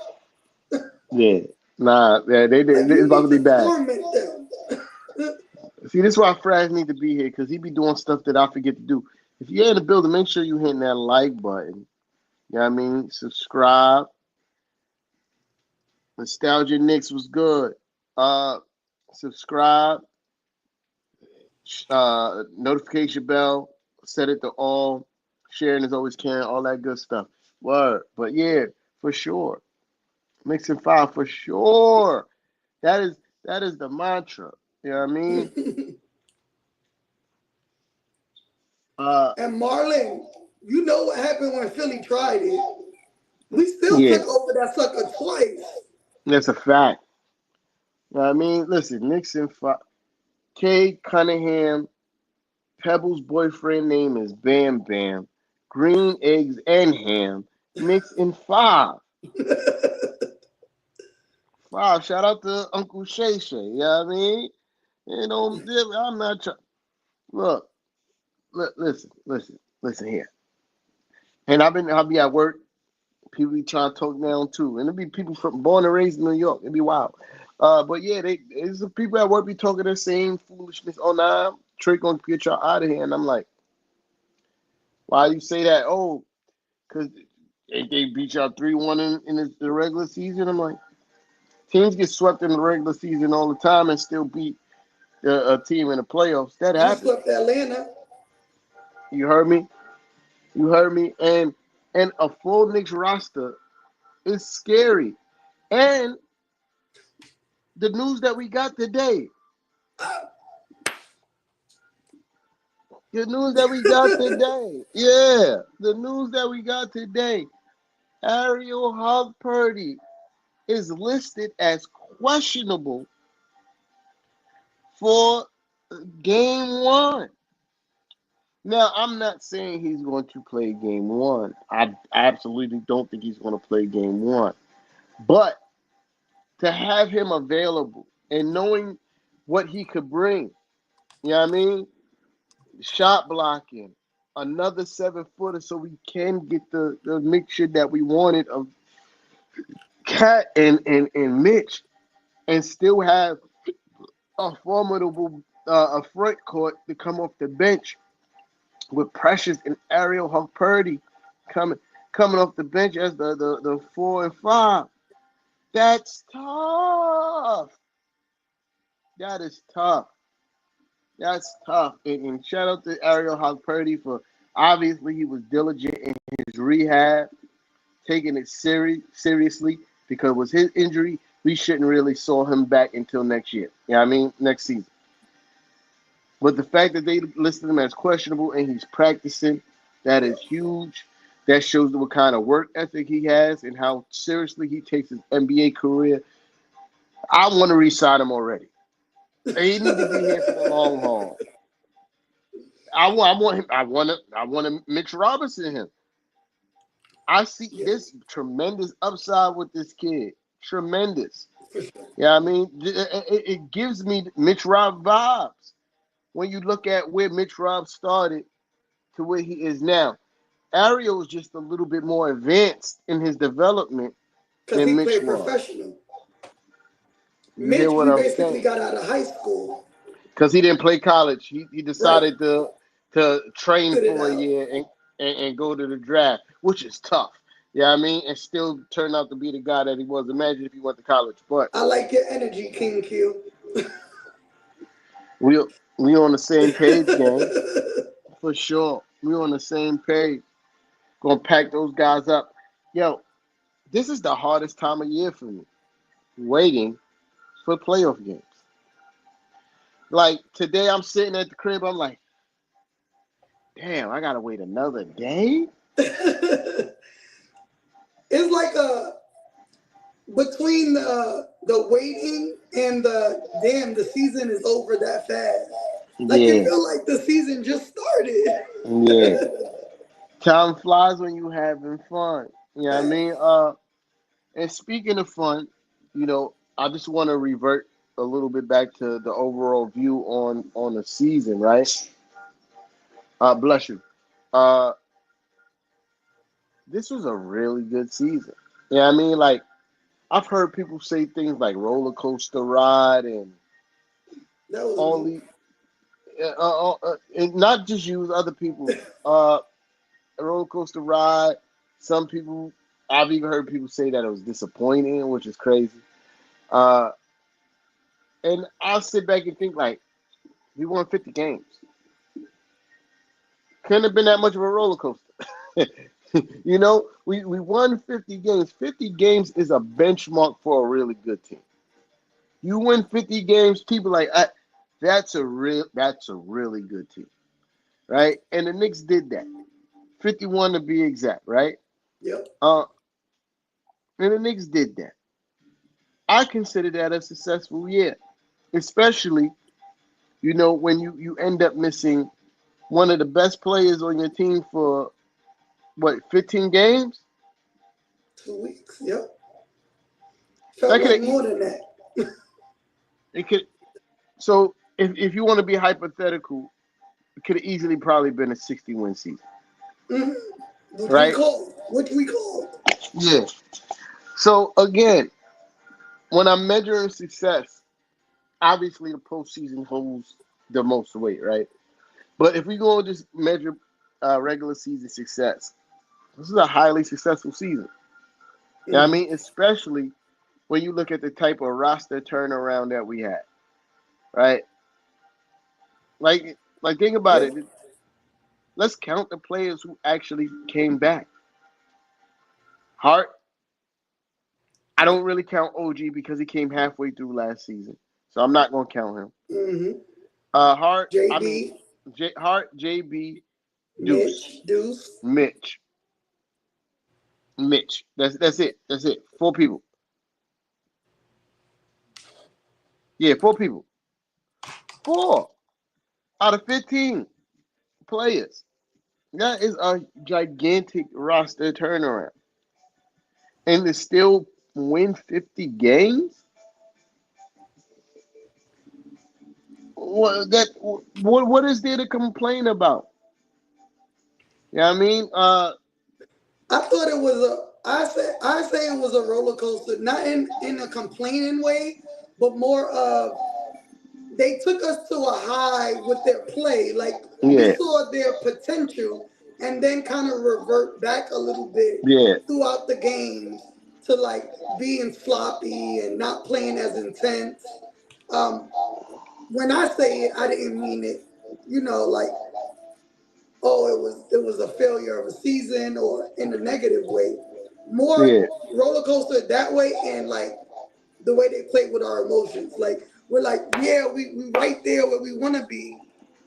Yeah. Nah, yeah, it's about to be bad. See, this is why Fraz need to be here, because he be doing stuff that I forget to do. If you're in the building, make sure you hitting that like button. You know what I mean? Subscribe. Nostalgia Knicks was good. Subscribe. Notification bell. Set it to all. Sharing is always caring. All that good stuff. Word. But yeah, for sure. Mixing file for sure. That is the mantra. You know what I mean? And Marlon, you know what happened when Philly tried it. We still took over that sucker twice. That's a fact. You know what I mean? Listen, Nixon, Kay Cunningham, Pebble's boyfriend name is Bam Bam, green eggs and ham, Knicks in 5. 5. Shout out to Uncle Shay Shay. You know what I mean? You know, I'm not trying. Look, listen here. And I'll be at work. People be trying to talk down too, and it'll be people from born and raised in New York. It'd be wild. But yeah, there's some people at work be talking the same foolishness. Oh, nah, Trey gonna get y'all out of here, and I'm like, why you say that? Oh, because they beat y'all 3-1 in the regular season. I'm like, teams get swept in the regular season all the time and still beat a team in the playoffs. That happens. You swept Atlanta. You heard me. And a full Knicks roster is scary. And the news that we got today. Yeah, the news that we got today. Ariel Hogpurdy is listed as questionable for game 1. Now, I'm not saying he's going to play game 1. I absolutely don't think he's going to play game 1. But to have him available and knowing what he could bring, you know what I mean? Shot blocking, another 7-footer so we can get the mixture that we wanted of Cat and Mitch, and still have a formidable a front court to come off the bench with Precious and Ariel Humpurdy coming off the bench as the 4 and 5. That's tough. That is tough. That's tough. And shout out to Ariel Humpurdy for obviously he was diligent in his rehab, taking it seriously because with his injury, we shouldn't really saw him back until next year. You know what I mean? Next season. But the fact that they listed him as questionable and he's practicing, that is huge. That shows what kind of work ethic he has and how seriously he takes his NBA career. I want to re-sign him already. He needs to be here for the long haul. I want him. I want to Mitch Robinson him. I see this tremendous upside with this kid. Tremendous. Yeah, I mean, it gives me Mitch Rob vibes when you look at where Mitch Rob started to where he is now. Ariel is just a little bit more advanced in his development because he than Mitch played was. professional. You Mitch, get what we I'm basically saying? got out of high school Because he didn't play college. He decided to train Sit it for a out. year and go to the draft, which is tough. Yeah, I mean, and still turn out to be the guy that he was. Imagine if he went to college. But I like your energy, King Q. we on the same page, gang. For sure. We on the same page. Gonna pack those guys up. Yo, this is the hardest time of year for me. Waiting for playoff games. Like today I'm sitting at the crib, I'm like, damn, I gotta wait another day. It's like between the waiting and the season is over that fast. Like it Yeah, feel like the season just started. yeah. Time flies when you having fun. You know what I mean? And speaking of fun, I just want to revert a little bit back to the overall view on the season, right? Bless you. Uh, this was a really good season. You know what I mean? Like I've heard people say things like roller coaster ride and That was all me. the, and not just you, other people. A roller coaster ride. Some people, I've even heard people say that it was disappointing, which is crazy. Uh, and I'll sit back and think like, we won 50 games. Couldn't have been that much of a roller coaster. We won 50 games. 50 games is a benchmark for a really good team. You win 50 games, people like that's a really good team, right? And the Knicks did that. 51 to be exact, right? Yep. And the Knicks did that. I consider that a successful year, especially when you end up missing one of the best players on your team for 15 games. 2 weeks. Yep. Felt That like could more than that. it could. So if you want to be hypothetical, it could have easily probably been a 60-win season, Mm-hmm. right? Which we called. Yeah. So again, when I'm measuring success, obviously the postseason holds the most weight, right? But if we go just measure regular season success, this is a highly successful season. You know what I mean? Especially when you look at the type of roster turnaround that we had, right? Like think about it. Let's count the players who actually came back. Hart, I don't really count OG because he came halfway through last season, so I'm not gonna count him. Mm-hmm. Hart, JB. Hart, JB, Mitch. Deuce. Mitch. That's it. That's it. 4 people. Yeah, 4 people. 4 out of 15 players. That is a gigantic roster turnaround. And to still win 50 games? What is there to complain about? You know what I mean? I thought it was I say it was a roller coaster, not in a complaining way, but more of they took us to a high with their play. Like we Yeah, saw their potential and then kind of revert back a little bit yeah, throughout the games to like being sloppy and not playing as intense. Um, when I say it, I didn't mean it, like, oh, it was a failure of a season or in a negative way. More yeah, roller coaster that way, and like the way they play with our emotions. Like we're like, yeah, we right there where we want to be,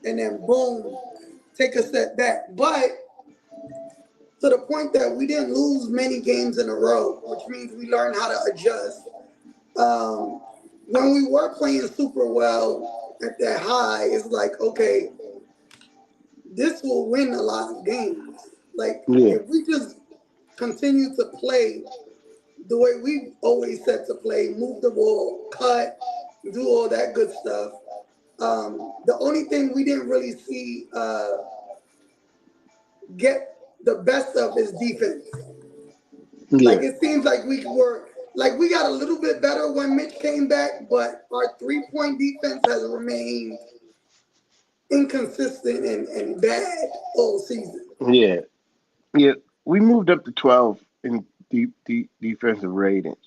and then boom, take a step back. But to the point that we didn't lose many games in a row, which means we learned how to adjust. Um, when we were playing super well at that high, it's like, okay, this will win a lot of games. Like yeah, if we just continue to play the way we always said to play, move the ball, cut, do all that good stuff. The only thing we didn't really see get the best of is defense. yeah. Like it seems like we got a little bit better when Mitch came back, but our 3-point defense has remained inconsistent and bad all season. Yeah, yeah. We moved up to 12 in deep defensive ratings.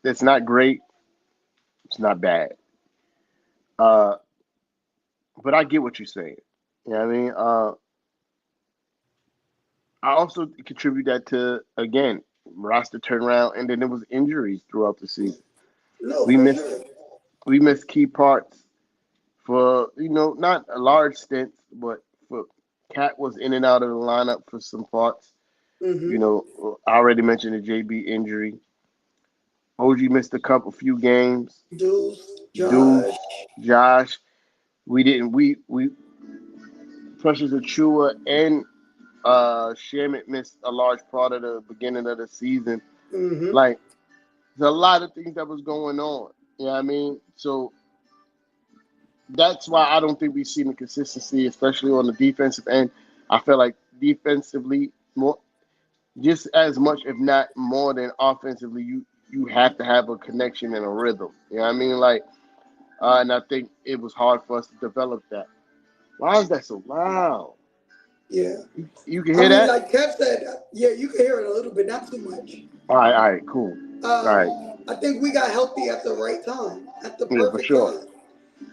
That's not great. It's not bad. Uh, but I get what you're saying. You know what I mean? I also contribute that to again roster turnaround, and then there was injuries throughout the season. No, We for missed sure. we missed key parts for not a large stint, but for Cat was in and out of the lineup for some parts. Mm-hmm. I already mentioned the JB injury. OG missed a few games. Deuce, Josh. Deuce, Josh. We didn't. We Precious Achua and Shamit missed a large part of the beginning of the season. Mm-hmm. Like there's a lot of things that was going on. You know what I mean? So that's why I don't think we've seen the consistency, especially on the defensive end. I feel like defensively, more just as much, if not more than offensively, you have to have a connection and a rhythm. You know what I mean? Like, and I think it was hard for us to develop that. Why is that so loud? Yeah. You can I hear mean, that? like Kev said, yeah, you can hear it a little bit, not too much. All right, cool. All right, I think we got healthy at the right time, at the yeah, for perfect sure. time.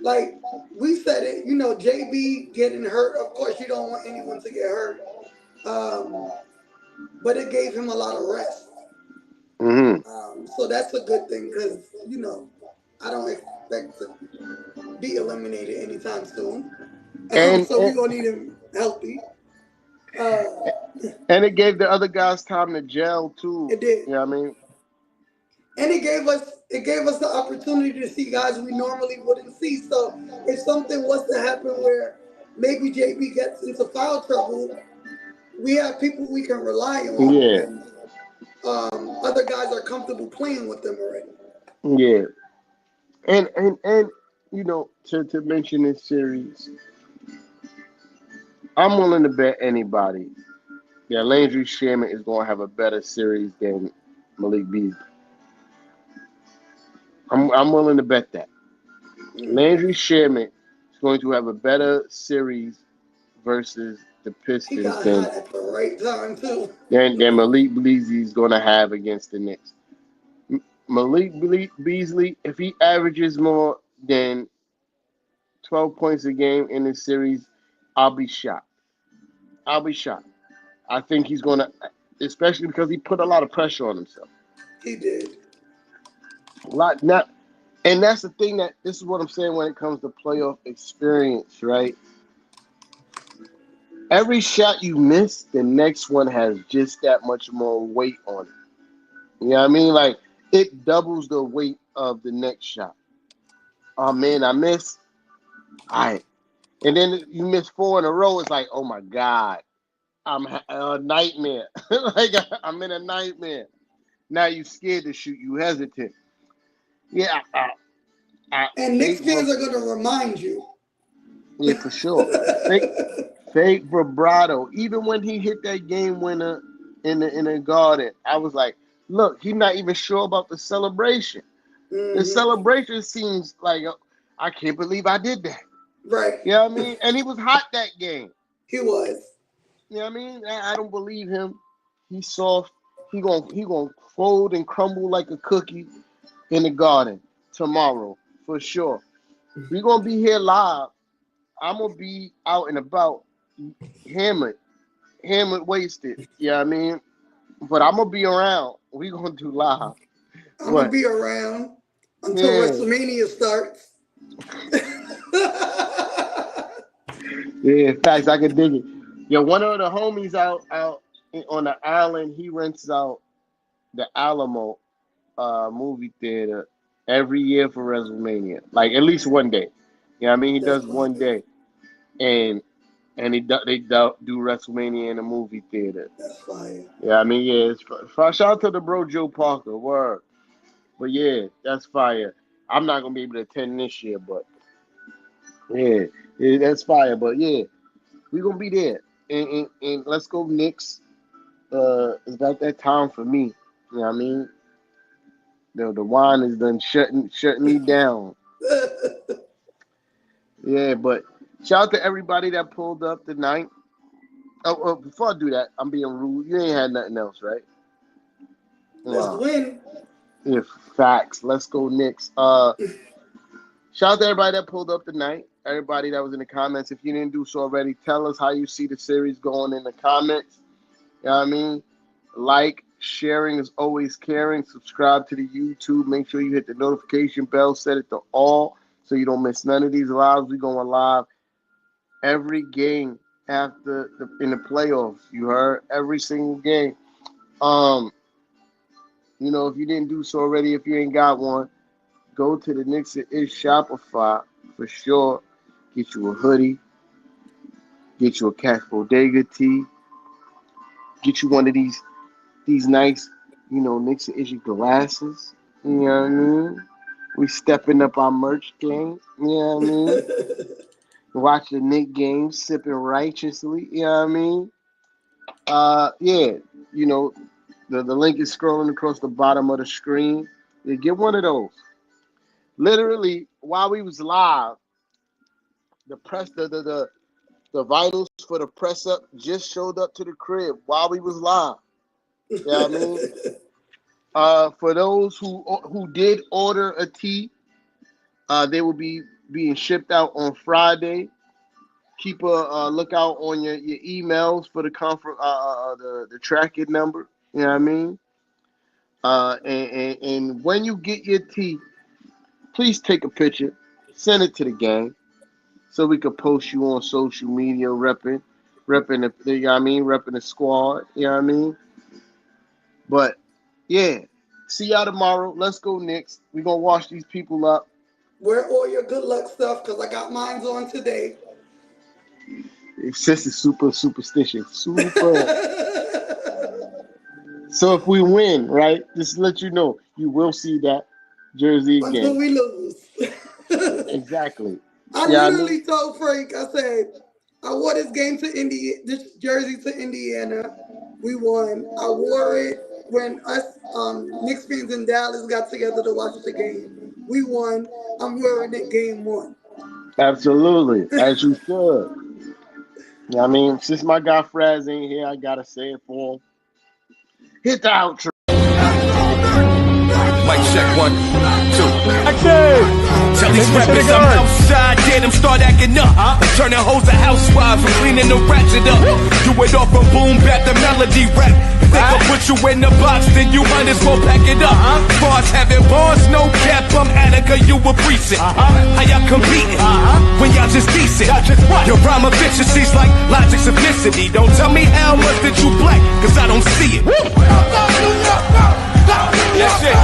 Like we said it, JB getting hurt. Of course, you don't want anyone to get hurt, um, but it gave him a lot of rest. Hmm. So that's a good thing because I don't expect to be eliminated anytime soon. And, So we're and gonna need him healthy. Uh, and it gave the other guys time to gel too. it did. You know what I mean? And it gave us the opportunity to see guys we normally wouldn't see. So if something was to happen where maybe JB gets into foul trouble, we have people we can rely on, Yeah, and other guys are comfortable playing with them already. yeah. And to mention this series, I'm willing to bet anybody that Landry Shaman is going to have a better series than Malik Beasley. I'm willing to bet that Mm. Landry Shaman is going to have a better series versus the He Pistons got hot at the right time too. than Malik Beasley is going to have against the Knicks. Malik Beasley, if he averages more than 12 points a game in this series, I'll be shocked. I'll be shocked. I think he's going to, especially because he put a lot of pressure on himself. He did. A lot, not, and that's the thing that this is what I'm saying when it comes to playoff experience, right? Every shot you miss, the next one has just that much more weight on it. You know what I mean? Like it doubles the weight of the next shot. Oh man, I missed. All right. And then you miss four in a row. It's like, oh my God, I'm a nightmare. Like I'm in a nightmare. Now you scared to shoot. You hesitant. Yeah, And they Knicks fans were. are gonna remind you. Yeah, for sure. They Fake vibrato. Even when he hit that game winner in the Garden, I was like, look, he's not even sure about the celebration. The celebration seems like, I can't believe I did that. Right. You know what I mean? And he was hot that game. He was. You know what I mean? I don't believe him. He's soft. He gonna fold and crumble like a cookie in the Garden tomorrow for sure. We're gonna be here live. I'm gonna be out and about, hammered, wasted. You know what I mean? But I'm gonna be around. We gonna do live. I'm gonna be around until WrestleMania starts. Yeah, in fact, I can dig it. Yo, one of the homies out on the island, he rents out the Alamo movie theater every year for WrestleMania, like at least one day. You know what I mean? He does one day, and they do WrestleMania in the movie theater. That's fire. Yeah, I mean, yeah, it's fire. Shout out to the bro Joe Parker, word. But yeah, that's fire. I'm not gonna be able to attend this year, but yeah, that's fire. But yeah, we gonna be there, and let's go Knicks. It's about that time for me. You know what I mean? The wine is done shutting me down. Yeah, but shout out to everybody that pulled up tonight. Oh, before I do that, I'm being rude. You ain't had nothing else, right? Let's win. Yeah, facts. Let's go Knicks. Shout out to everybody that pulled up tonight. Everybody that was in the comments. If you didn't do so already, tell us how you see the series going in the comments. You know what I mean? Like, sharing is always caring. Subscribe to the YouTube. Make sure you hit the notification bell. Set it to all so you don't miss none of these lives. We're going live every game after in the playoffs. You heard? Every single game. You know, if you didn't do so already, if you ain't got one, go to the Knicks Is Shopify for sure. Get you a hoodie. Get you a Cash Bodega tee. Get you one of these nice, you know, Knicks Issue glasses. You know what I mean? We stepping up our merch game. You know what I mean? Watch the Knicks game, sipping righteously. You know what I mean? Yeah, you know, the link is scrolling across the bottom of the screen. Yeah, get one of those. Literally, while we was live, the vitals for the press up just showed up to the crib while we was live. You know what I mean? For those who did order a tee, they will be being shipped out on Friday. Keep a lookout on your emails for the the tracking number. You know what I mean? And when you get your tee, please take a picture, send it to the gang, so we could post you on social media, repping the, you know what I mean, repping the squad. You know what I mean? But yeah, see y'all tomorrow. Let's go Knicks. We're gonna wash these people up. Wear all your good luck stuff because I got mine on today. It's just a super superstitious. So if we win, right, just to let you know, you will see that jersey again. Until we lose. Exactly. I literally told Frank, I said, I wore this jersey to Indiana. We won. I wore it when us Knicks fans in Dallas got together to watch the game. We won. I'm wearing it game one. Absolutely. As you should. I mean, since my guy Fraz ain't here, I gotta say it for him. Hit the outro. Mic check 1, 2. Tell these rappers I'm outside, get them start acting up. Turning hoes to housewives and cleaning the ratchet up. Do it off from boom back the melody rap. If they can put you in the box, then you might as well pack it up. Bars having bars, no cap, I'm Attica, you a precinct. How y'all competing when y'all just decent? Your rhyme efficiency's like logic's ethnicity. Don't tell me how much that you black, cause I don't see it. That's it.